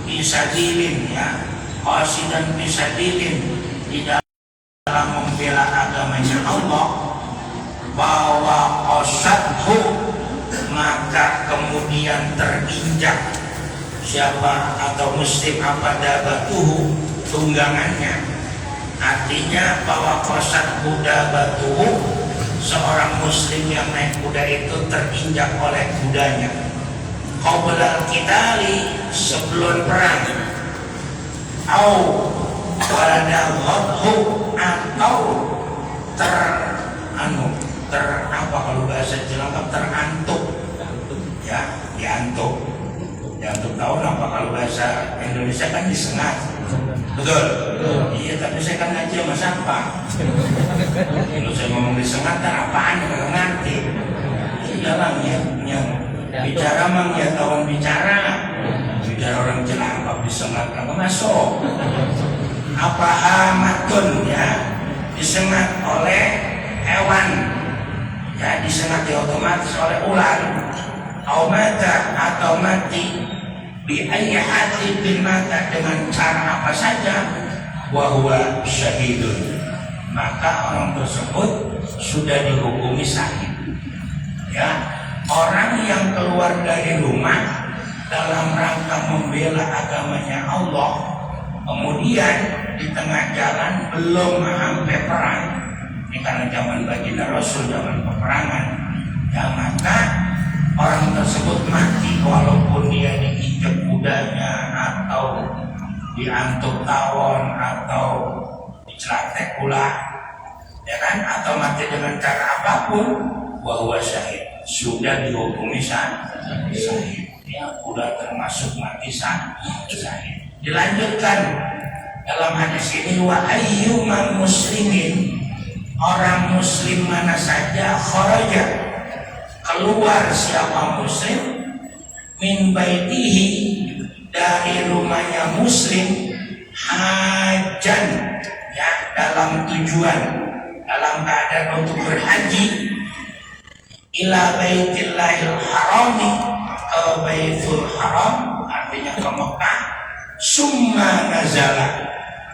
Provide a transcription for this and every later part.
fisabilin, ya, qasidan fisabilin, di dalam membela agamanya Allah, bahwa qasadhu, maka kemudian terinjak siapa atau muslim apa dabatuhu, tunggangannya. Artinya bahwa qasad dabatuhu, seorang muslim yang naik kuda itu terinjak oleh kudanya. Qablal qitali, sebelum perang. Au waladaghathu, atau apa kalau bahasa Jelangkap, terantuk, ya, diantuk. Diantuk tahu apa kalau bahasa Indonesia kan disengat. Betul? Iya, tapi saya kan ngaji sama siapa? Kalau saya ngomong disengat, apaan yang nggak ngerti? Iyalah, yang bicara mang ya kawan bicara. Bicara orang Jelangkap disengat nggak masuk. Apa hamatun, ya, disengat oleh hewan, ya, disengat ya otomatis oleh ular. Aumata, atau mati, bi'ayyahati bin mata, dengan cara apa saja, wahwa syahidun, maka orang tersebut sudah dihukumi syahid. Ya, orang yang keluar dari rumah dalam rangka membela agamanya Allah, kemudian di tengah jalan belum sampai perang, ini karena zaman baginda Rasul, zaman peperangan, ya, maka orang tersebut mati walaupun dia diinjak kudanya, atau diantuk tawon, atau dicelatek pula, ya kan, atau mati dengan cara apapun, bahwa syahid, sudah dihukumi syahid. Ya, sudah termasuk mati syahid. Dilanjutkan dalam hadis ini, wa ayyuman muslimin, orang muslim mana saja, kharaja, keluar siapa muslim, min baitihi, dari rumahnya muslim, hajan, ya, dalam tujuan, dalam keadaan untuk berhaji, ila baitillahil harami, ke baitul haram, artinya ke Mekah, summa nazala,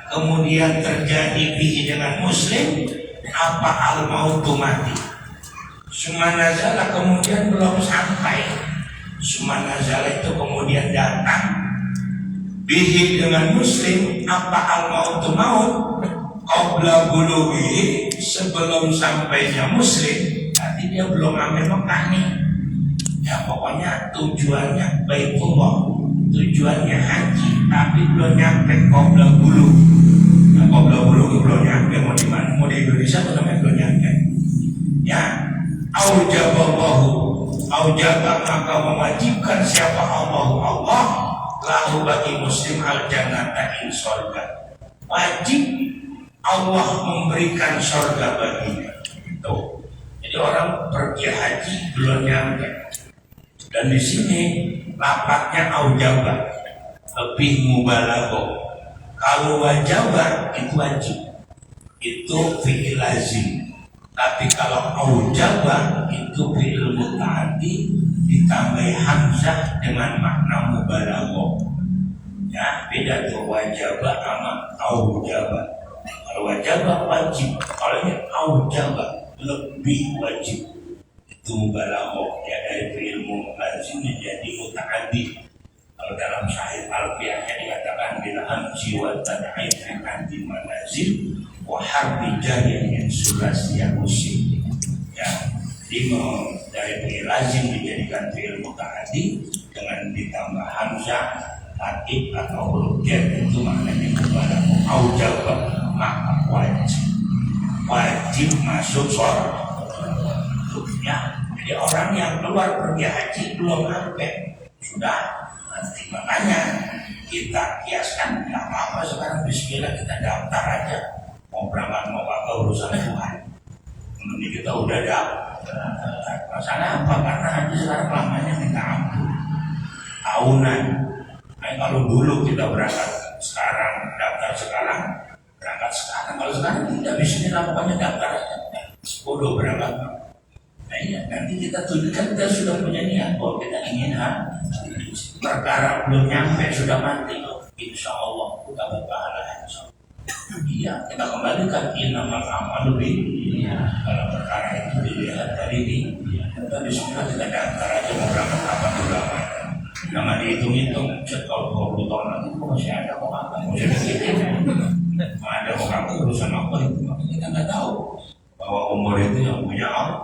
kemudian terjadi bihi dengan muslim apa al-mautu, mati. Sumanazala, kemudian belum sampai. Sumanazala itu kemudian datang bihi dengan muslim apa al-mautu, maut, qabla bulughi, sebelum sampainya muslim. Berarti dia belum sampai Mekah nih. Ya, pokoknya tujuannya Baitullah, tujuannya haji, tapi belum nyampe qabla bulugh. Nah, qabla bulugh belum nyampe, mau di mana? Mau di Indonesia atau namanya belum nyampe. Ya, aujabah, maka mewajibkan siapa Allah lahu bagi muslim al-jannata, ing surga. Wajib Allah memberikan surga baginya. Tuh. Jadi orang pergi haji belum nyampe. Dan di sini lapatnya aujabah, lebih mubalaghah. Kalau wajabah itu wajib, itu fi'il lazim. Tapi kalau aujabah itu fi'il muta'addi ditambah hamzah dengan makna mubalaghah. Ya, beda tuh wajabah sama aujabah. Kalau wajabah wajib, kalau ini aujabah lebih wajib. Itu mubalaghah, ya, dari fi'il lazim menjadi muta'addi. Kalau dalam Sahih Al-Qiyahnya dikatakan bila hamzi wa tad'id anti manazil wa harbi jariyan sulasiyah usim. Ya, jadi dari fi'il lazim dijadikan fi'il muta'addi dengan ditambah hamzah, taib atau huruf jar, itu maknanya mubalaghah. Aujabah, maka wajib masuk sholat. Ya, jadi orang yang keluar pergi haji belum sampai, sudah nanti. Makanya kita kiaskan, nggak apa-apa sekarang bismillah kita daftar aja, mau berangkat mau apa urusan Tuhan. Nanti kita udah daftar. Masalah apa? Karena haji sekarang lamanya minta ampun, tahunan. Nah, kalau dulu kita berangkat sekarang, daftar sekarang, berangkat sekarang. Kalau sekarang tidak, bismillah pokoknya daftar aja. Bodoh berangkat. Nah, iya, nanti kita tunjukkan kita sudah punya niat bahwa kita ingin haji. perkara belum nyampe sudah mati, insya Allah kita berpahala. Iya, kita kembalikan innamal a'malu kalau perkara itu dilihat dari ini. Kita bismillah kita daftar aja mau berangkat kapan juga. Jangan dihitung-hitung. Kalau 20 tahun lagi masih ada kok apa? Masih ada kok apa urusan apa itu? Kita nggak tahu bahwa umur itu yang punya Allah.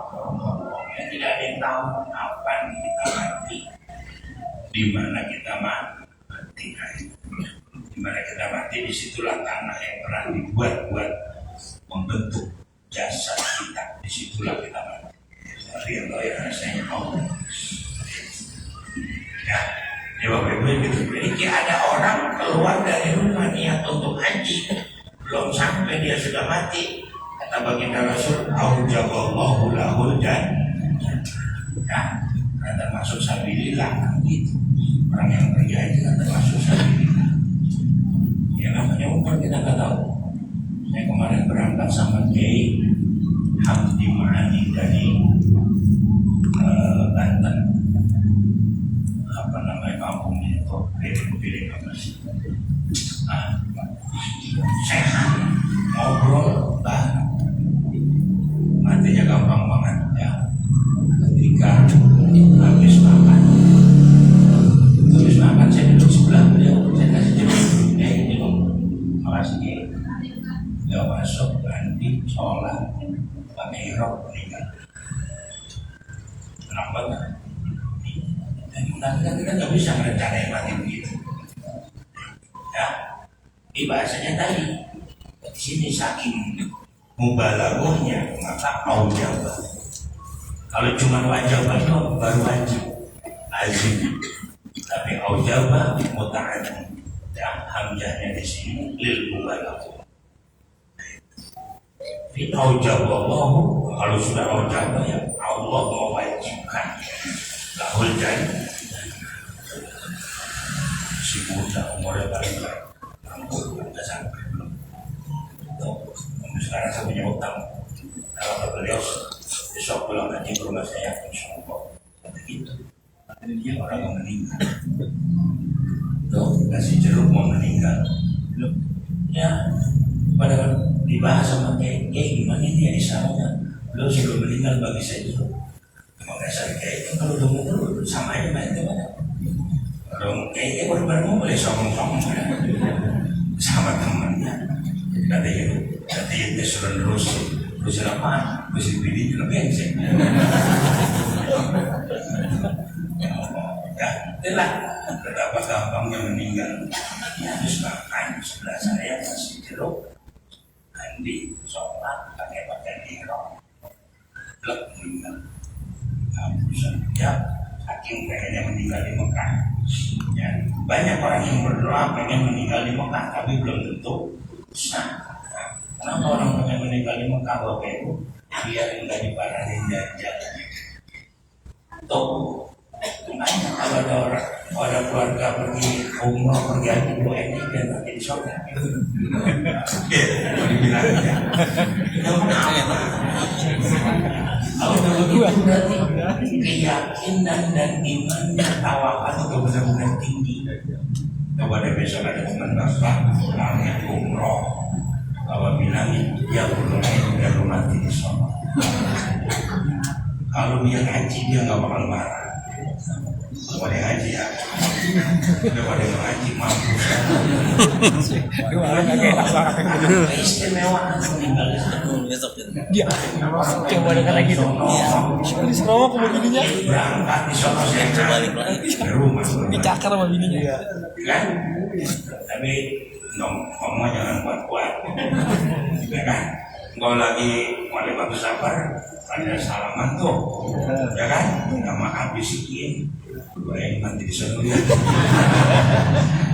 Tidak ada yang tahu kapan kita mati, di mana kita mati. Di mana kita mati, disitulah tanah yang pernah dibuat buat membentuk jasad kita. Disitulah kita mati. Tapi yang tahu ya rasanya Allah. Ya, Bapak Ibu gitu. Jadi ada orang keluar dari rumah niat untuk haji, belum sampai dia sudah mati. Kata baginda Rasul, aujaballahu lahul jannah. Ya, termasuk sabilillah gitu. Orang yang pergi haji kan termasuk sabilillah. Ya namanya umur kita nggak tahu. Saya kemarin berangkat sama Kiai Hamdi Ma'ani dari Banten. Apa namanya kampungnya itu? Piring apa sih? Sehat, ngobrol, matinya gampang banget ya. Ketika habis makan saya duduk sebelah beliau, saya kasih jemput, ini loh, makasih. Dia masuk, ganti, sholat, pakai rok, meninggal. Tenang banget. Dan mudah-mudahan kita nggak bisa merencanain mati begitu. Ya, ini bahasanya tadi. Di sini saking mubalaghahnya, maka aujabah. Kalau cuma wajabah itu baru wajib, lazim. Tapi aujabah muta'addi. Dan hamzahnya di sini lil mubalaghah. Fi aujabah, kalau sudah aujabah ya Allah mewajibkan lahul jannah. Si muda umurnya paling udah sampai belum. Sekarang saya punya utang. Kalau beliau besok pulang nanti ke rumah saya, insya Allah. Begitu. Dia orang yang meninggal. Tuh, kasih jeruk mau meninggal. Belum. Ya, padahal dibahas sama kayak gimana dia isyaratnya. Beliau sebelum meninggal bagi saya itu. Makanya saya kayak itu kalau dulu sama aja main gimana. Kalau kayak baru-baru mau boleh songong-songong sama temannya. Nanti itu suruh terus apa? Terus pilih lebih encik. Ya, itulah betapa gampangnya meninggal. Ya, habis makan sebelah saya masih jeruk, mandi, sholat, pakai dirok, blek meninggal. Ya, saking pengennya meninggal di Mekah. Ya, banyak orang yang berdoa pengen meninggal di Mekah, tapi belum tentu bisa. Kenapa orang pengen meninggal di Mekah, Bapak Ibu? Biar enggak diparahin dajjal. Tuh, banyak kalau ada orang, ada keluarga pergi umroh, pergi haji, bu ini biar nanti di surga. Mau dibilang ya. Kalau begitu berarti keyakinan dan imannya tawakal itu benar-benar tinggi. Coba deh besok ada teman bapak, orangnya umroh. Bapak bilang ya udah mati di sana. Kalau dia haji dia nggak bakal marah. Kalau dia haji ya, kalau dia haji mampu. Keistimewaan meninggal besok. Dia coba dengar lagi dong. Di Sarawak sama bininya. Berangkat di sana saya balik lagi ke rumah. Dicakar sama bininya. Kan? Tapi ngomong jangan kuat-kuat. Ya kan? Kalau lagi wali bagus sabar, ada salaman tuh, ya kan? Nggak makan bisikin, gue yang nanti disuruh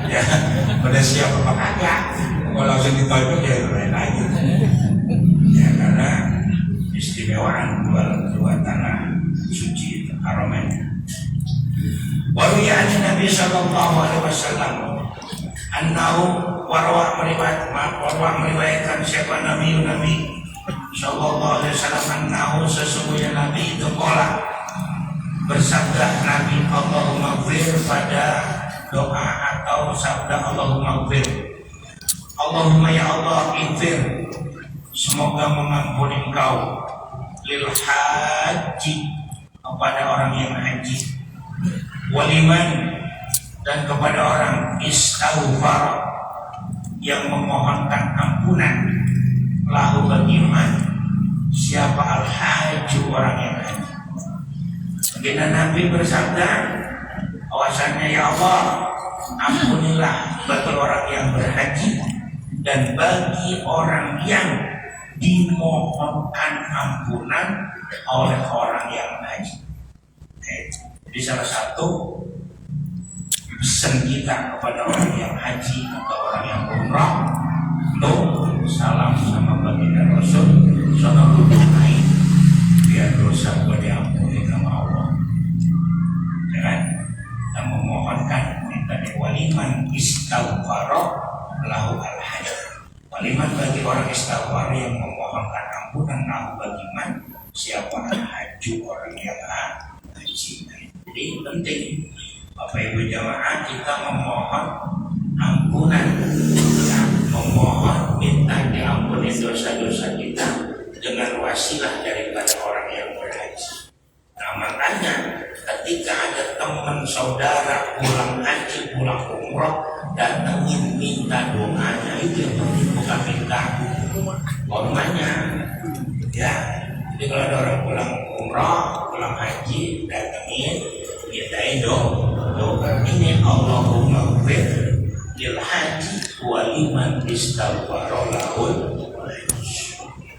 ya, udah siap apa kagak? Kalau langsung ditolak ya lain lagi. Ya karena istimewaan dua tanah suci Haramain. Waruya Nabi Sallallahu Alaihi Wasallam, An-Nahu warwa meriwayatkan siapa Nabi Sallallahu Alaihi Wasallam An-Nahu sesungguhnya Nabi itu qala bersabda Nabi Allahumma fir pada doa atau sabda Allahumma ighfir. Allahumma ya Allah ighfir, semoga mengampuni engkau lil haji, kepada orang yang haji, waliman, dan kepada orang istaghfar, yang memohonkan ampunan, lahu bagiman, siapa al-haju, orang yang haji. Baginda Nabi bersabda bahwasannya, ya Allah ampunilah bagi orang yang berhaji dan bagi orang yang dimohonkan ampunan oleh orang yang haji. Jadi salah satu pesan kita kepada orang yang haji atau orang yang umrah itu salam sama baginda Rasul sallallahu alaihi wasallam, biar dosa gue diampuni sama Allah. Jangan kita memohonkan, minta waliman istaghfara lahu al-hajj. Waliman bagi orang istighfar yang memohonkan ampunan, lahu bagiman, siapa al-hajju, orang yang haji. Jadi penting Bapak Ibu jamaah, kita memohon ampunan, ya, memohon minta diampuni dosa-dosa kita dengan wasilah daripada orang yang berhaji. Nah makanya ketika ada teman saudara pulang haji, pulang umrah, datangin minta doanya, itu yang penting, bukan minta kormanya, ya. Jadi kalau ada orang pulang umrah, pulang haji, datangin mintain doa ini, Allahumma ighfir lil haji wa liman istaghfara lahul.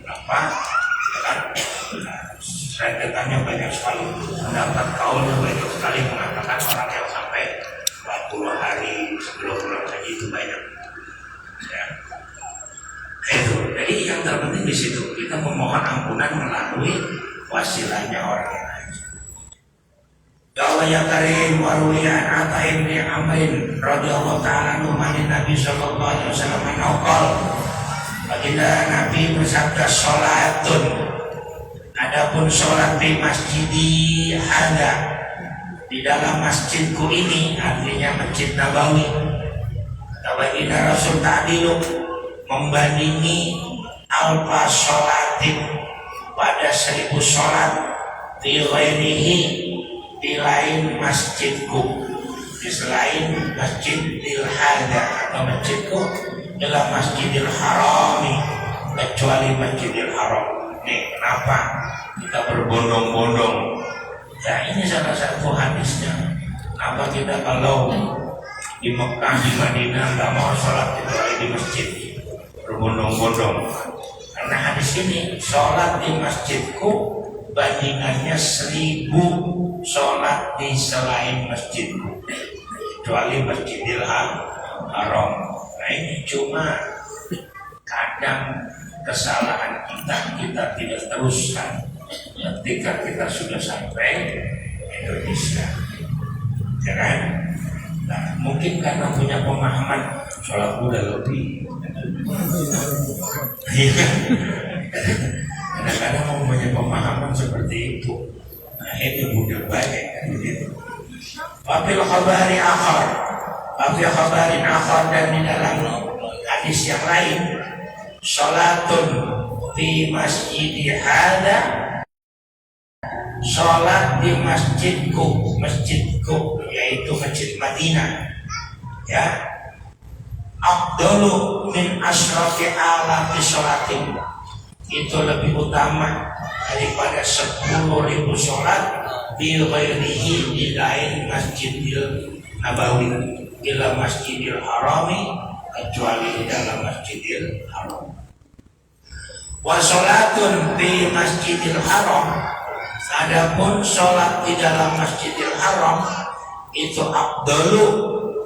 Kenapa? Kan rentetannya banyak sekali, mendapat kaulnya banyak sekali mengatakan orang yang sampai 40 hari sebelum pulang haji itu banyak, ya. Itu jadi yang terpenting di situ kita memohon ampunan melalui wasilahnya orang yang haji. Ya Allah ya Karim, warulian Atta ibni Amrin radhiyallahu ta'ala anhu Nabi sallallahu alaihi wasallam menokol, baginda Nabi bersabda, sholatun, adapun sholat di masjidi hada, di dalam masjidku ini, artinya Masjid Nabawi, kata baginda Rasul ta'dilu, membandingi alfa sholatin, pada 1000 sholat, di ghairihi, di lain masjidku, di selain Masjidil Hada atau masjidku, adalah Masjidil Harami, kecuali Masjidil Haram. Nih kenapa kita berbondong-bondong? Ya ini salah satu hadisnya. Kenapa kita kalau di Mekah, di Madinah nggak mau sholat kecuali di masjid, berbondong-bondong? Karena hadis ini, sholat di masjidku bandingannya 1000 sholat di selain masjidku, kecuali Masjidil Haram. Nah ini cuma kadang kesalahan kita tidak teruskan ketika kita sudah sampai Indonesia, ya kan? Nah, mungkin karena punya pemahaman sholat udah lebih, kadang-kadang mempunyai pemahaman seperti itu. Nah itu mudah baik kan begitu. Wafil khabari akhar, dan di dalam hadis yang lain, sholatun fi masjidi hada, sholat di masjidku yaitu Masjid Madinah, ya, afdalu min asyrati alafi sholatin, itu lebih utama daripada 10.000 sholat di ghairihi, di lain Masjidil Nabawi, ila Masjidil Harami, kecuali di dalam Masjidil Haram. Wa sholatun di Masjidil Haram, adapun sholat di dalam Masjidil Haram itu afdalu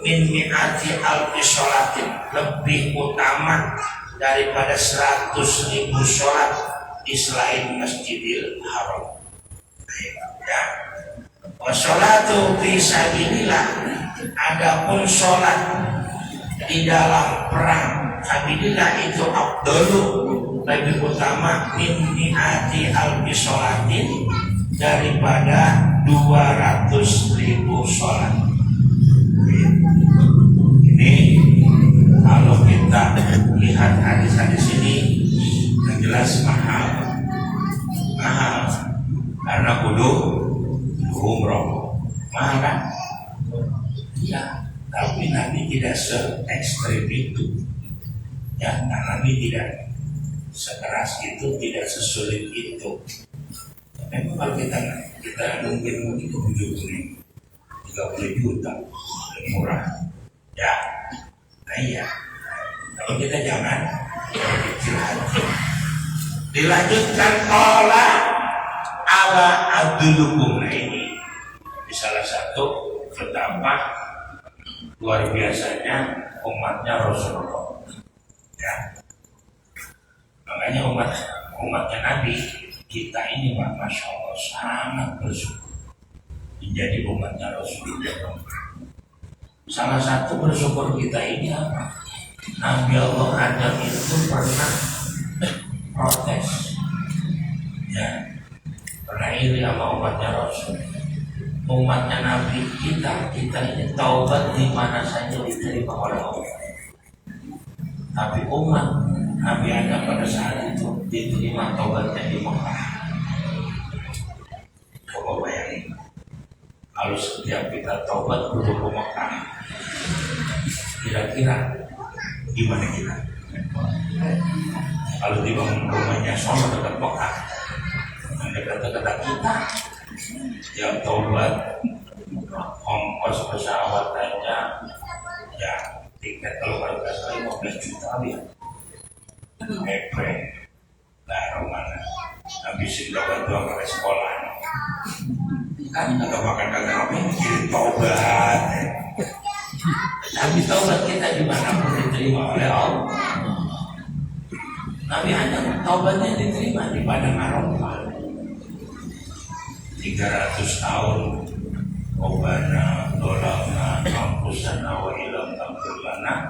min mi'ati alfi sholatin, lebih utama daripada 100.000 sholat di selain Masjidil Haram, ya. Wa sholatu fi sabilillah, adapun sholat di dalam perang sabilillah itu afdalu, lebih utama min mi'ati alfi sholatin, daripada 200.000 sholat. jelas mahal, karena kudu umroh, mahal kan? Iya, tapi Nabi tidak se-ekstrim itu, ya, nah, Nabi tidak sekeras itu, tidak sesulit itu. Memang kalau kita mungkin itu 30 juta, lebih murah, ya. Nah iya, kalau kita jangan kecil hati. Dilanjutkan ala adulukum. Nah ini salah satu betapa luar biasanya umatnya Rasulullah, ya. Makanya umatnya Nabi kita ini Pak, Masya Allah sangat bersyukur menjadi umatnya Rasulullah. Salah satu bersyukur kita ini apa? Nabi Allah Adam itu pernah protes, ya, pernah iri sama umatnya Rasul. Umatnya Nabi kita ini taubat di mana saja diterima oleh Allah. Tapi umat Nabi Adam pada saat itu diterima taubatnya di Mekah. Coba bayangin, kalau setiap kita taubat kudu ke Mekah, kira-kira gimana kita? Kalau dibangun rumahnya sama dekat Mekah, yang dekat-dekat kita, yang taubat, ongkos pesawat aja, ya tiket kalau nggak salah 15 juta ya. Nah, mana habisin taubat doang ke sekolah. Kan nggak makan kagak ngapain kirim taubat. Tapi taubat kita di mana pun diterima oleh Allah. Nabi Adam taubatnya diterima di padang Arafah. 300 tahun Rabbana dolana kampusana wa ilam tamfirlana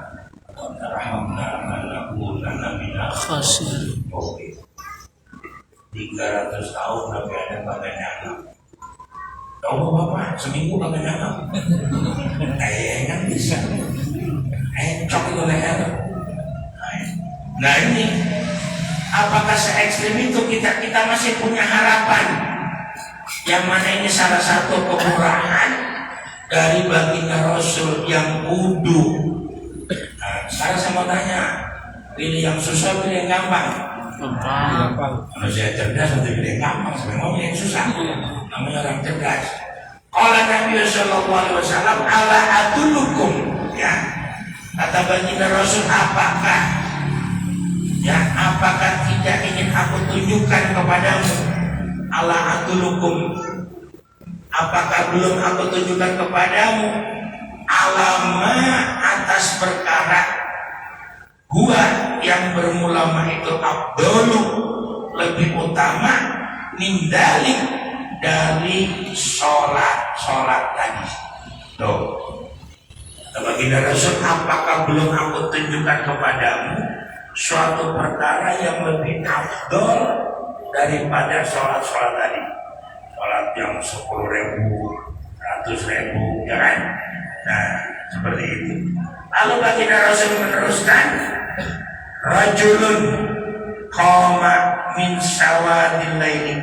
wa tarhamna anakunana minal khasirin. 300 tahun Nabi Adam kagak nyangka. Tahu Bapak, seminggu kagak nyangka. Kan bisa. Cok itu leher. Nah ini, apakah se-ekstrim itu kita masih punya harapan? Yang mana ini salah satu kemurahan dari baginda Rasul yang kudu. Nah, sekarang saya mau tanya, pilih yang susah, pilih yang gampang? Gampang. Manusia cerdas untuk pilih yang gampang, sebenarnya mau pilih yang susah. Namanya orang cerdas. Qala Nabi sallallahu alaihi wasallam ala adulukum, ya. Kata baginda Rasul, apakah tidak ingin aku tunjukkan kepadamu? Ala adulukum, apakah belum aku tunjukkan kepadamu? Alama atas perkara gua yang bermula itu abdulu lebih utama nindalik dari sholat tadi. Tuh, baginda Rasul, apakah belum aku tunjukkan kepadamu suatu perkara yang lebih afdol daripada sholat tadi? Sholat yang 10.000, 100.000, ya kan? Nah, seperti itu. Lalu baginda Rasul meneruskan, rajulun qama min sawadil laili.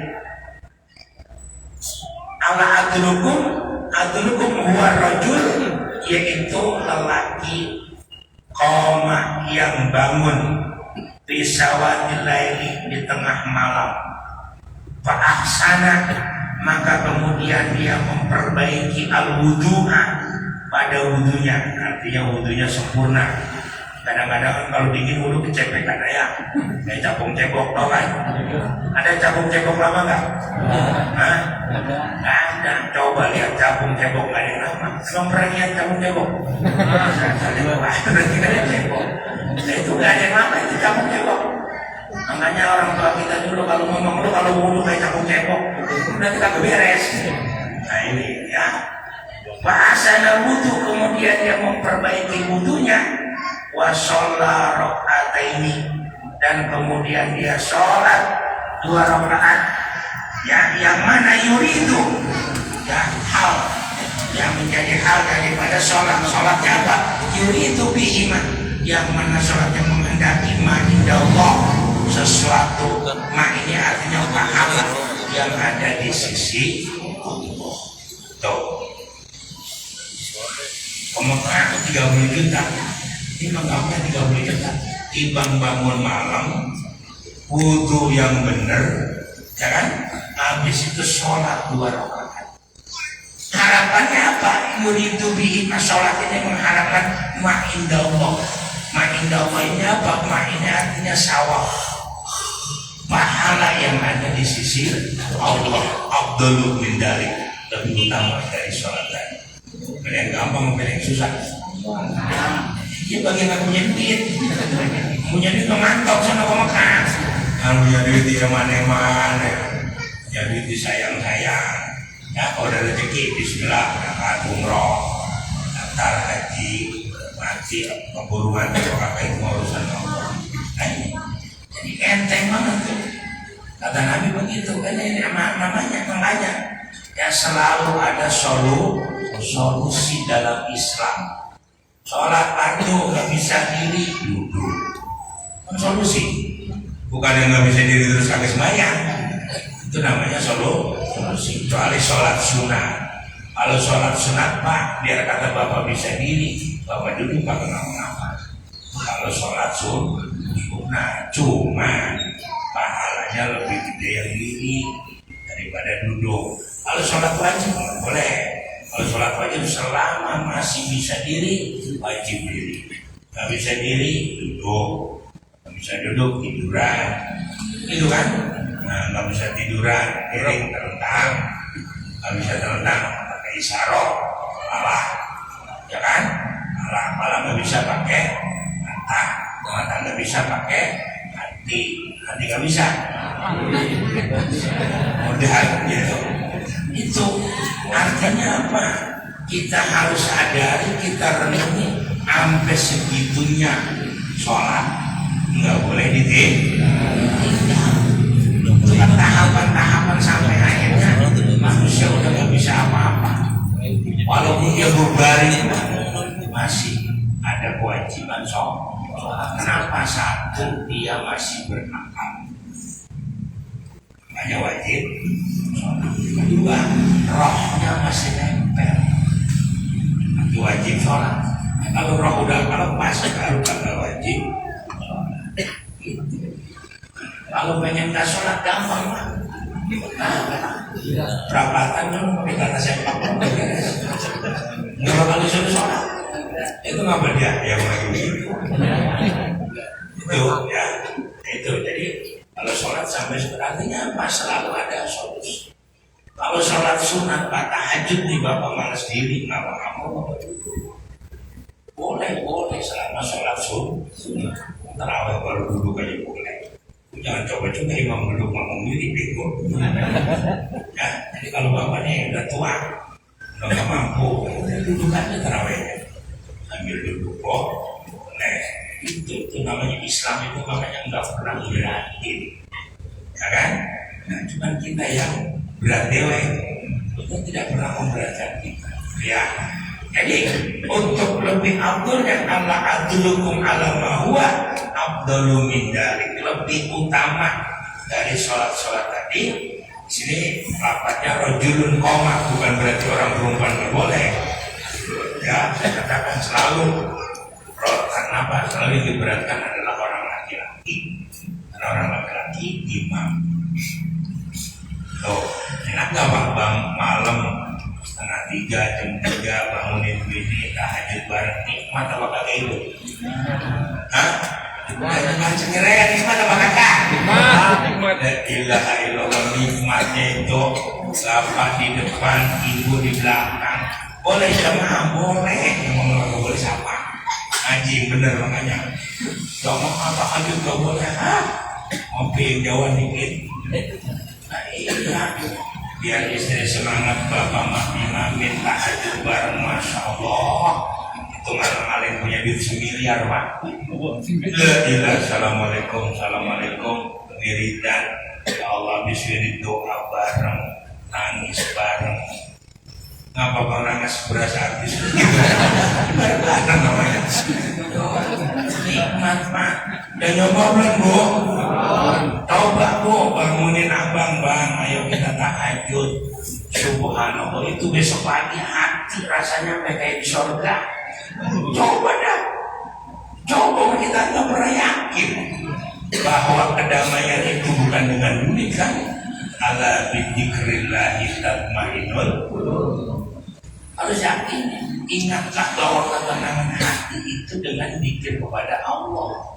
Ala adlukum huwa rajul, yaitu lelaki qama yang bangun fi sawadil laili, di tengah malam. Fa ahsana, maka kemudian dia memperbaiki al-wudu'a, pada wudunya, artinya wudunya sempurna. Kadang-kadang kalau dingin wudu kecepek ada ya, kayak capung cebok tau kan? Ada capung cebok lama nggak? Hah? Nggak ada. Coba lihat capung cebok nggak ada yang lama. Belum pernah lihat capung cebok? Nah, itu nggak ada yang lama, itu capung cebok. Makanya orang tua kita dulu kalau ngomong lu kalau wudu kayak capung cebok, udah kita beres. Nah ini ya. Bahasana wudu, kemudian dia memperbaiki wudunya, wa sholla rakaataini, dan kemudian dia sholat 2 rakaat, ya, yang mana yuridu, ya, hal yang menjadi hal daripada sholatnya apa? Yuridu bihima, yang mana sholatnya menghendaki ma inda Allah, sesuatu. Mak ini artinya pahala yang ada di sisi tuh. Pemotongan aku 30 juta, ini menganggapnya 30 juta. Ibang bangun malam, wudu yang benar, ya kan? Habis itu sholat 2 rakaat. Harapannya apa? Yuridu bihi, sholat ini mengharapkan ma'inda Allah. Ma'inda Allah ini apa? Ma ini artinya sawab, pahala yang ada di sisi Allah. Abdullah min dalik, lebih utama dari sholat tadi. Pilih yang gampang, pilih yang susah. Dia bagi nggak punya duit, punya duit ngantok sana ke Mekah. Yang punya duit di mana-mana, punya duit disayang-sayang. Ya kalau ada rezeki, Bismillah, berangkat umroh, daftar haji, mati, keburu mati, apa itu urusan Allah. Nah, jadi enteng banget tuh. Kata Nabi begitu, kan ini namanya makanya ya selalu ada solusi dalam Islam. Sholat fardu nggak bisa diri, duduk. Solusi, bukan yang nggak bisa diri terus kagak sembahyang. Itu namanya solusi. Kecuali sholat sunat. Kalau sholat sunat Pak, biar kata Bapak bisa diri, Bapak duduk Bapak ngapa-ngapa. Kalau sholat sunat, cuma pahalanya lebih gede yang diri daripada duduk. Kalau sholat wajib boleh. Kalau sholat wajib selama masih bisa diri, wajib diri. Gak bisa diri, duduk. Gak bisa duduk, tiduran. Itu kan? Nah, gak bisa tiduran, piring terentang. Gak bisa terentang, pakai isyarah, malah. Ya kan? Malah gak bisa pakai mata gak bisa pakai hati gak bisa. Mudah gitu. Itu artinya apa? Kita harus sadari, kita renungi sampai segitunya sholat nggak boleh ditinggal. Itu kan tahapan-tahapan sampai akhirnya manusia udah nggak bisa apa-apa. Walaupun dia berbaring masih ada kewajiban sholat. Kenapa? Satu, dia masih berakal, makanya wajib. Kedua, rohnya masih nempel, itu wajib sholat. Kalau roh udah lepas, baru kagak wajib sholat. Kalau pengen gak sholat gampang lah. Perapatan kan pakai kata sepak bola. Nggak kali suruh sholat, itu ngapa dia yang lagi itu ya. Itu jadi kalau sholat sampai artinya apa? Selalu ada solusi. Kalau sholat sunat, tahajud nih Bapak malas diri, ngapa-ngapa boleh selama sholat sunat. Terawih baru duduk aja boleh. Jangan coba-coba imam duduk ngomong diri bingung. Ya, jadi kalau bapaknya udah tua, udah nggak mampu, duduk aja terawihnya sambil duduk boleh. Itu namanya Islam, itu makanya nggak pernah berakhir, ya kan? Nah, cuman kita yang berat dewe, kita tidak pernah memberatkan kita, ya. Jadi untuk lebih abdul dan Allah adlukum ala ma huwa abdulu min dalik, lebih utama dari sholat tadi. Di sini lapatnya rojulun koma, bukan berarti orang perempuan nggak boleh. Ya, saya katakan selalu. Karena apa? Selalu diberatkan adalah orang laki-laki. Karena orang laki-laki imam. Loh, enak gak Pak Bang malam 2:30 jam 3 bangunin bini tahajud bareng, nikmat apa kagak itu? Hah? Nikmat cengerean, nikmat apa kagak? Nikmat. La ilaha illallah, nikmatnya itu bapak di depan, ibu di belakang. Boleh jamaah, boleh. Emang nggak boleh siapa? Ngaji bener makanya. Jamaah tahajud gak boleh, hah? Ngopi jauhan dikit. Nah, iya. Biar istri semangat, bapak mah imamin tahajud bareng, masya Allah. Itu ngalang-ngaling punya duit 1 miliar Pak. Assalamualaikum wiridan. Ya Allah, biswirid doa bareng, nangis bareng. Ngapa Bang nangis beras artis? Bareng namanya. Nikmat Pak. Dan nyoba belum Bu? Coba Bu bangunin abang, bang, ayo kita tahajud. Subhanallah, itu besok pagi hati rasanya kayak di surga. Coba dah, coba kita nggak pernah yakin bahwa kedamaian itu bukan dengan dunia kan? Ala bidzikrillahi tatmainnul qulub. Harus yakin, ingatlah bahwa ketenangan hati itu dengan zikir kepada Allah.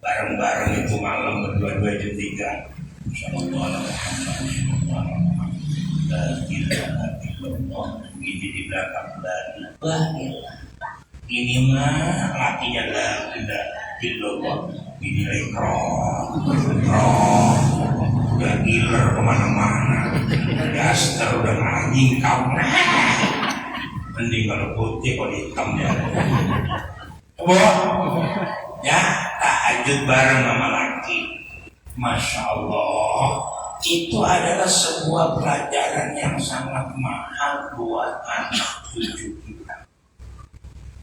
Bareng-bareng itu malam berdua-dua jam 3. Ini di belakang dari ini mah lakinya lah tidak dilobok ini lekron udah giler kemana-mana daster udah anjing kau mending kalau putih kalau hitam ya ya tahajud bareng sama laki. Masya Allah, itu adalah sebuah pelajaran yang sangat mahal buat anak cucu kita.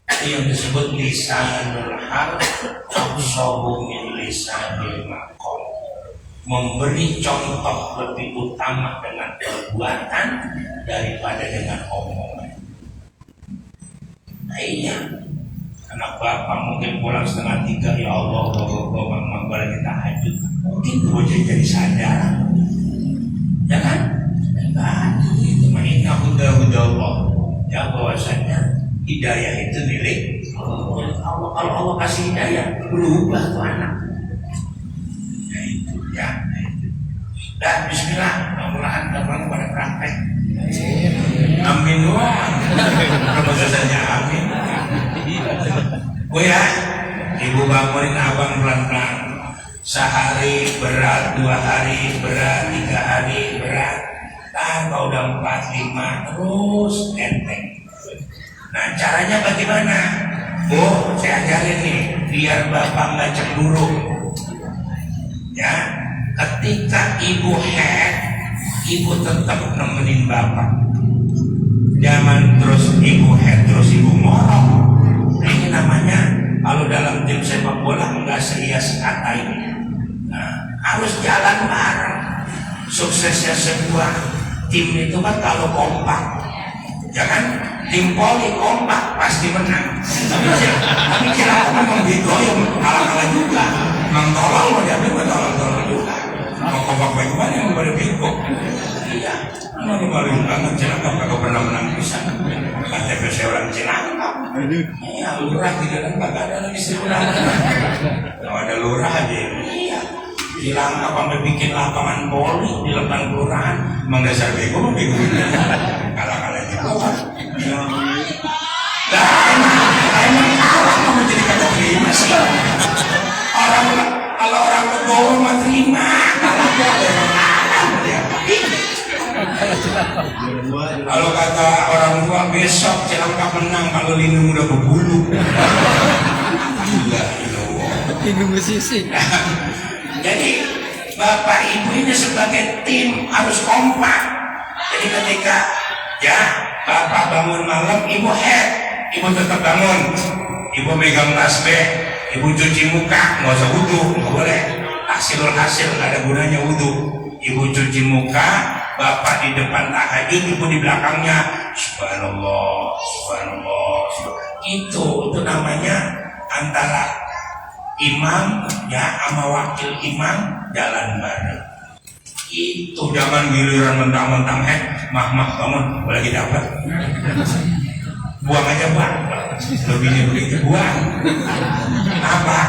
Itu yang disebut lisanul hal absahu min lisanil maqal. Memberi contoh lebih utama dengan perbuatan daripada dengan omongan. Nah, iya. Anak bapak mungkin pulang 2:30, ya Allah, mama boleh kita tahajud. Mungkin bocah jadi sadar, ya kan? Enggak, itu mainnya Allah. Ya bahwasanya hidayah itu milik Allah. Kalau Allah kasih hidayah, berubah tuh anak. Ya itu, ya. Dan Bismillah, mudah-mudahan teman pada praktek. Amin doang. Keputusannya amin. Oh ya, ibu bangunin abang pelan-pelan. Sehari berat, 2 hari berat, 3 hari berat. Kalau udah 4, 5 terus enteng. Nah caranya bagaimana? Oh, saya ajarin nih, biar bapak nggak cemburu. Ya, ketika ibu head, ibu tetap nemenin bapak. Jangan terus ibu head, terus ibu ngorok. Ini namanya kalau dalam tim sepak bola enggak serius kata ini. Nah, harus jalan bareng. Suksesnya sebuah tim itu kan kalau kompak, ya kan? Tim poli kompak pasti menang. Tapi kira memang digoyong kalah-kalah juga. Memang tolong mau diambil tolong juga. Mau kompak bagaimana yang pada bingo? Iya. Mana malu banget Cilangkap kagak pernah menang bisa. KTP saya orang Cilangkap. Iya, lurah di dalam kagak ada lagi lurah. Kalau ada lurah aja. Iya. Cilangkap sampai bikin lapangan poli di depan kelurahan. Emang dasar bego. Kalah-kalah juga. Emang kalah kamu jadi kata terima sih. Kalau orang legowo mah terima. Kalau kalau kata orang tua besok Cilangkap menang kalau Lindung udah berbulu. Gila Lindung bersisi. Jadi bapak ibu ini sebagai tim harus kompak. Jadi ketika ya bapak bangun malam, ibu head, ibu tetap bangun, ibu megang tasbih, ibu cuci muka, nggak usah wudhu, nggak boleh. Hasil nggak ada gunanya wudhu. Ibu cuci muka, bapak di depan tahajud, ibu di belakangnya. Subhanallah, subhanallah, subhanallah. Itu namanya antara imam ya sama wakil imam jalan bareng. Itu jangan giliran mentang-mentang mah bangun lagi dapat. Buang aja buang. Lebihnya begitu buang. Apa?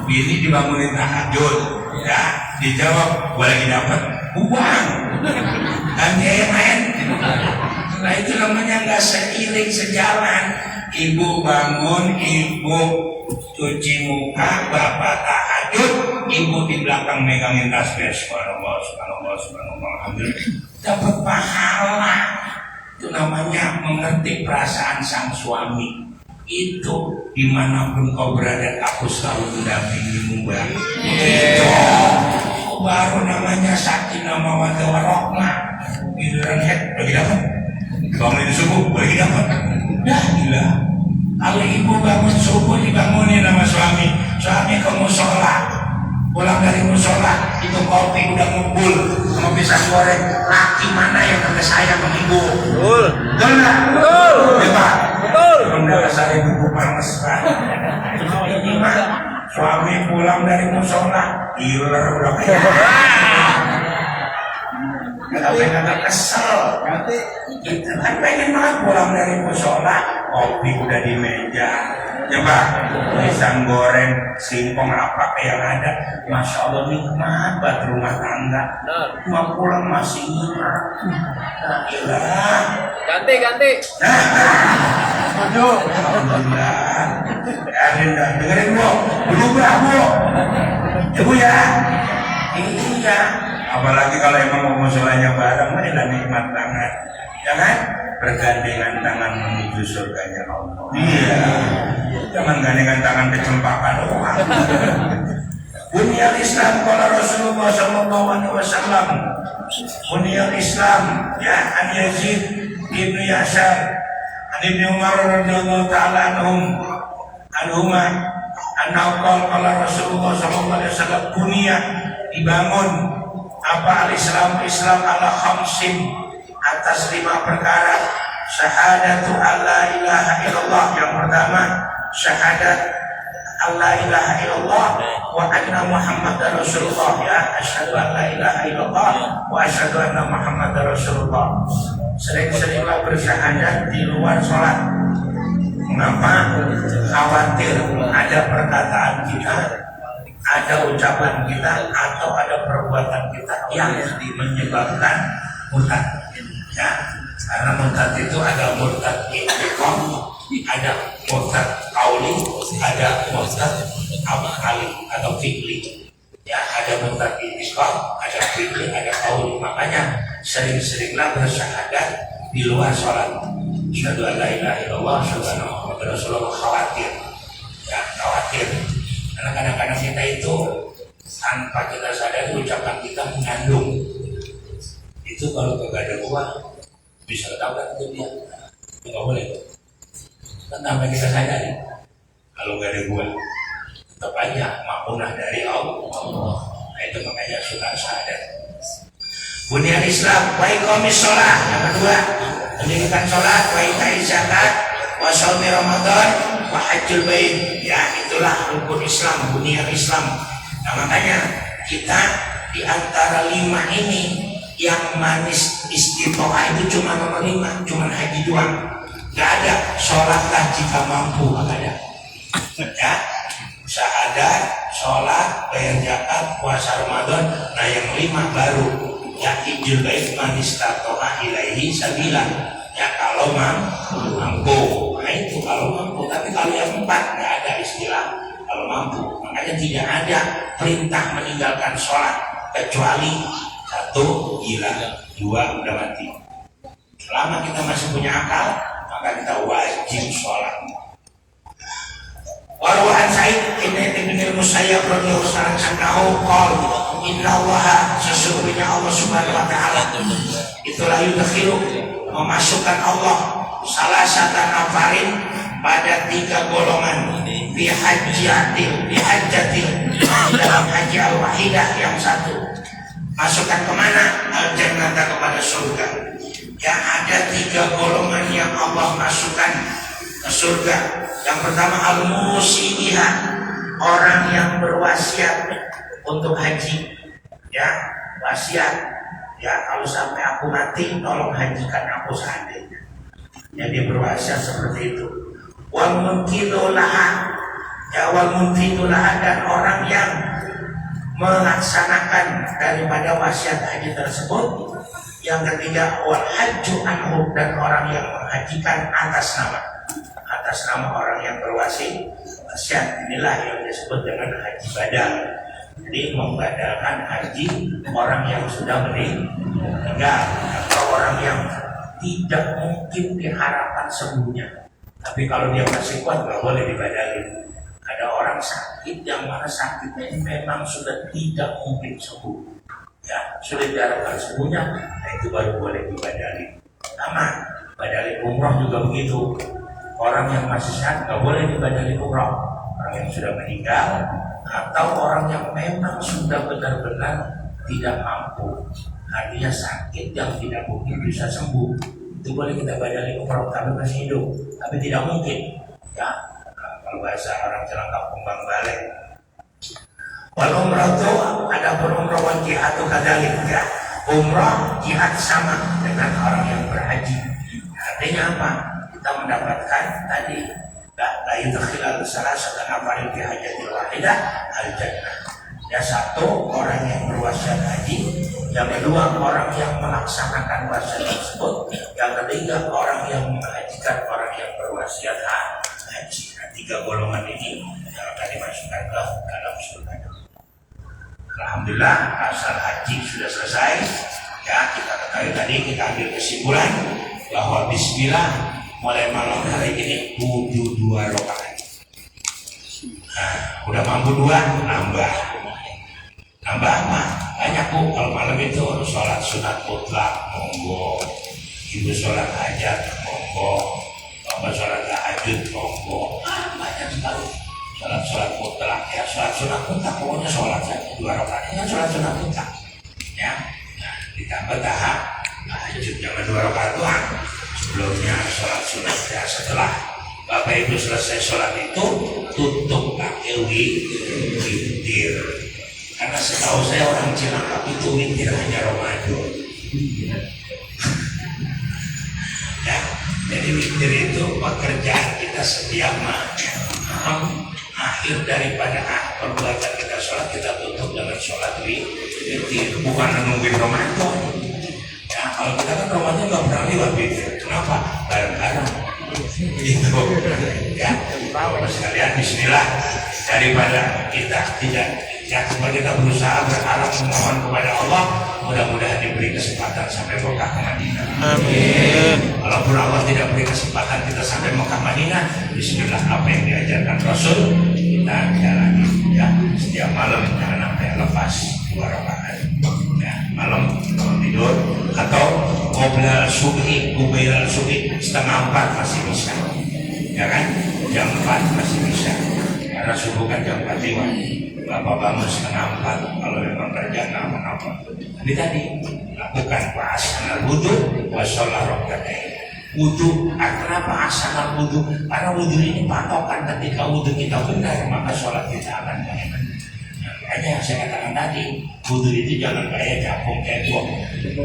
Bini dibangunin tahajud, ya dijawab boleh lagi dapat. Buang. Dan dia yang lain. Nah itu namanya nggak seiring sejalan. Ibu bangun, ibu cuci muka, bapak tahajud, ibu di belakang megangin tasbih. Subhanallah, subhanallah, subhanallah, alhamdulillah. Dapat pahala. Itu namanya mengerti perasaan sang suami. Itu dimanapun kau berada, aku selalu mendampingimu bang. Itu baru namanya sakinah mawaddah warahmah. Giliran head lagi dapat. Bangun subuh lagi dapat. Dah gila. Kalau ibu bangun subuh dibangunin sama suami ke musola, pulang dari musola itu kopi ayah sama ibu. Betul. Betul nggak? Betul. Ya Pak. Betul. Bunda dasar ibu panas Pak. Ini Pak, suami pulang dari musola, iler udah kayak. Kadang-kadang kesel. Kita kan pengen banget pulang dari musola, kopi udah di meja. Ya Pak, pisang goreng, singkong apa yang ada, masya Allah nikmat buat rumah tangga. Mau pulang masih nikmat. Alhamdulillah. Ganti. Aduh, alhamdulillah. Alhamdulillah. Dengerin Bu, berubah Bu. Ya Bu ya. Iya. Apalagi kalau emang mau musolanya bareng, marilah nikmat banget. Ya kan? Bergandengan tangan menuju surganya Allah. Iya. Jangan gandengan tangan ke cempaka doang. Bunyal Islam qala Rasulullah sallallahu alaihi wasallam. Bunyal Islam ya an Yazid ibnu Yasar an Ibnu Umar radhiyallahu taala anhuma annahu qala Rasulullah sallallahu alaihi wasallam bunya dibangun apa al-Islam ala khamsin atas 5 perkara. Syahadatu alla ilaha illallah, yang pertama syahadat alla ilaha illallah wa anna muhammadar rasulullah, ya asyhadu an la ilaha illallah wa asyhadu anna muhammadar rasulullah. Sering-seringlah bersyahadat di luar sholat. Mengapa? Khawatir ada perkataan kita, ada ucapan kita, atau ada perbuatan kita yang menyebabkan murtad. Ya, karena murtad itu ada murtad intiqam, ada murtad qauli, ada murtad amali atau fi'li. Ya, ada murtad intiqam, ada fi'li, ada qauli. Makanya sering-seringlah bersyahadat di luar sholat. Asyhadu an la ilaha illallah, asyhadu anna muhammadar rasulullah. Khawatir, ya khawatir. Karena kadang-kadang kita itu tanpa kita sadar ucapan kita mengandung. Itu kalau kagak ada gua bisa ketabrak itu dia. Nggak boleh. Kan tanpa kita sadari. Kalau nggak ada gua, tetap aja makunah dari Allah. Nah, itu makanya suka sadar. Bunyal Islam wa iqamis shalah, yang kedua mendirikan sholat, wa itaiz zakat, wa shaumi Ramadan, wa hajjul bait. Ya, itulah rukun Islam, bunyal Islam. Nah, makanya kita di antara 5 ini yang manis istitoah itu cuma nomor 5, cuma haji doang. Gak ada sholatlah jika mampu, gak ada. Ya, syahadat, sholat, bayar zakat, puasa Ramadan. Nah, yang 5 baru. Ya, hijjul bait man istatoah ilaihi sabila. Ya, kalau mampu. Nah, itu kalau mampu. Tapi kalau yang 4 gak ada istilah kalau mampu. Makanya tidak ada perintah meninggalkan sholat kecuali 1 gila, 2 udah mati. Selama kita masih punya akal, maka kita wajib sholat. Warwaan Said ibn al-Musayyab radhiyallahu anhu qala innallaha, sesungguhnya Allah subhanahu wa ta'ala itulah yudkhilu, memasukkan Allah salah satu nafarin pada 3 golongan di hajjatil dalam haji al-wahidah yang 1. Masukkan kemana? Al-jannata, kepada surga. Yang ada 3 golongan yang Allah masukkan ke surga. Yang pertama al-musibiha, orang yang berwasiat untuk haji. Ya, wasiat. Ya, kalau sampai aku mati, tolong hajikan aku seandainya. Jadi berwasiat seperti itu. Wal munfidu laha, ya wal munfidu laha, dan orang yang melaksanakan daripada wasiat haji tersebut. Yang ketiga wal hajju anhu, dan orang yang menghajikan atas nama orang yang berwasiat. Inilah yang disebut dengan haji badal. Jadi membadalkan haji orang yang sudah meninggal atau orang yang tidak mungkin diharapkan sembuhnya. Tapi kalau dia masih kuat nggak boleh dibadalin. Ada orang sakit yang mana sakitnya memang sudah tidak mungkin sembuh, ya sudah diharapkan sembuhnya, nah itu baru boleh dibadalin. Sama badalin umroh juga begitu. Orang yang masih sehat nggak boleh dibadalin umroh. Orang yang sudah meninggal atau orang yang memang sudah benar-benar tidak mampu. artinya sakit yang tidak mungkin bisa sembuh. Itu boleh kita badali umroh tapi masih hidup, tapi tidak mungkin. Ya, kalau bahasa orang Cilangkap kembang balik. Walau umroh itu ada umroh jihad atau kadalik ya. Umroh jihad sama dengan orang yang berhaji. Artinya apa? Kita mendapatkan tadi la yudkhilal salasatan afarin fi hajatil wahidah al jannah. Ya, satu orang yang berwasiat haji, yang kedua orang yang melaksanakan wasiat tersebut, yang ketiga orang yang menghajikan orang yang berwasiat haji. Nah, tiga golongan ini yang akan dimasukkan ke dalam surga. Alhamdulillah asal haji sudah selesai. Ya, kita ketahui tadi, kita ambil kesimpulan bahwa bismillah mulai malam hari ini wudhu 2 rakaat. Nah, udah mampu 2, nambah apa? Banyak Bu, kalau malam itu sholat sunat mutlak, monggo. Ibu sholat hajat, monggo. Bapak sholat tahajud, monggo. Banyak sekali sholat mutlak ya, sholat sunat mutlak, pokoknya sholat saja 2 rakaat kan sholat sunat mutlak. Ya, nah, ditambah tahajud jangan 2 rakaat doang. Sebelumnya sholat sunat ya, setelah Bapak Ibu selesai sholat itu tutup pakai witir. Karena setahu saya orang Cilangkap itu witir hanya Ramadan. Ya, jadi witir itu pekerjaan kita setiap malam. Akhir daripada perbuatan kita sholat, kita tutup dengan sholat witir, bukan nungguin Ramadan. Ya, kalau kita kan Ramadan nggak pernah lewat witir. Kenapa? Bareng-bareng. Itu. Ya, sekalian Bismillah, daripada kita tidak. Ya, kita berusaha berharap memohon kepada Allah, mudah-mudahan diberi kesempatan sampai Mekah Madinah. Amin. Walaupun Allah tidak beri kesempatan kita sampai Mekah Madinah, bismillah apa yang diajarkan Rasul kita jalani. Ya, setiap malam jangan sampai lepas 2 rakaat. Ya, malam kalau tidur atau qoblal subhi, qubailal subhi, setengah 4 masih bisa. Ya kan? Jam 4 masih bisa. Karena subuh kan jam 4 lewat. Bapak bangun setengah 4 kalau memang kerja apa. Jadi tadi lakukan asanal wudhu wasolah rokaatain. Wudhu, kenapa asanal wudhu? Karena wudhu ini patokan, ketika wudhu kita benar maka sholat kita akan baik. Makanya yang saya katakan tadi, wudhu itu jangan kayak capung cebok,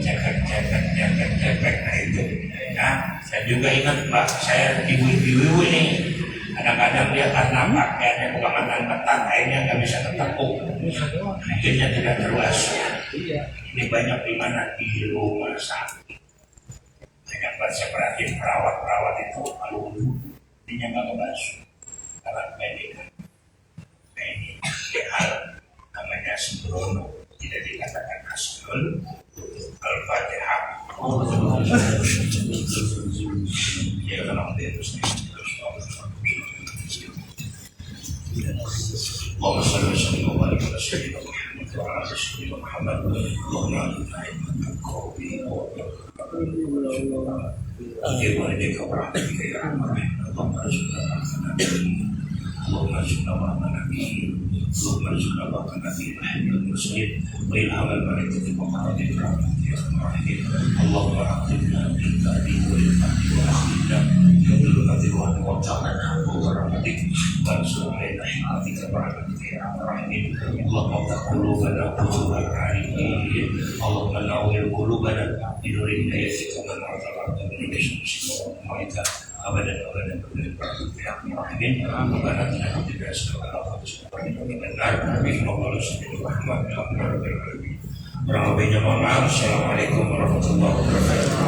cepek nah itu. Nah, saya juga ingat Pak, saya ibu-ibu ini. Kadang-kadang dia karena pakaiannya pengamatan ketat, akhirnya nggak bisa tertepuk, akhirnya tidak terwasuh. Ini banyak di mana? Di rumah sakit. Banyak banget saya perhatiin perawat itu kalau dia nggak ngebasuh karena medikan. Nah ini hal namanya sembrono, tidak dikatakan asal. Al-Fatihah. Ya kalau dia terus. اللهم صل وسلم وبارك على سيدنا محمد وعلى ال سيدنا محمد اللهم اعطنا علما قوي وجعلنا برحمتك يا ارحم الراحمين اللهم ارزقنا اللهم ارزقنا وامنا به اللهم ارزقنا وامنا به الحي المسلم والهام الملائكه المقربين برحمتك يا ارحم الراحمين اللهم اعطنا من بعده وللمهد واخرجنا من ظلمات الوهم وارزقنا برحمتك وانصر علينا حكمتك برحمتك يا ارحم الراحمين اللهم افتح قلوبنا قلوب العارفين اللهم نور قلوبنا بنور هدايتك ومن ارزقنا من الشمس والملائكه ابدا برحمتك يا ارحم الراحمين ربنا اتنا في الدنيا حسنه ومن النار بسم الله الرحمن الرحيم. Kurang lebihnya mohon maaf. Assalamualaikum warahmatullahi wabarakatuh.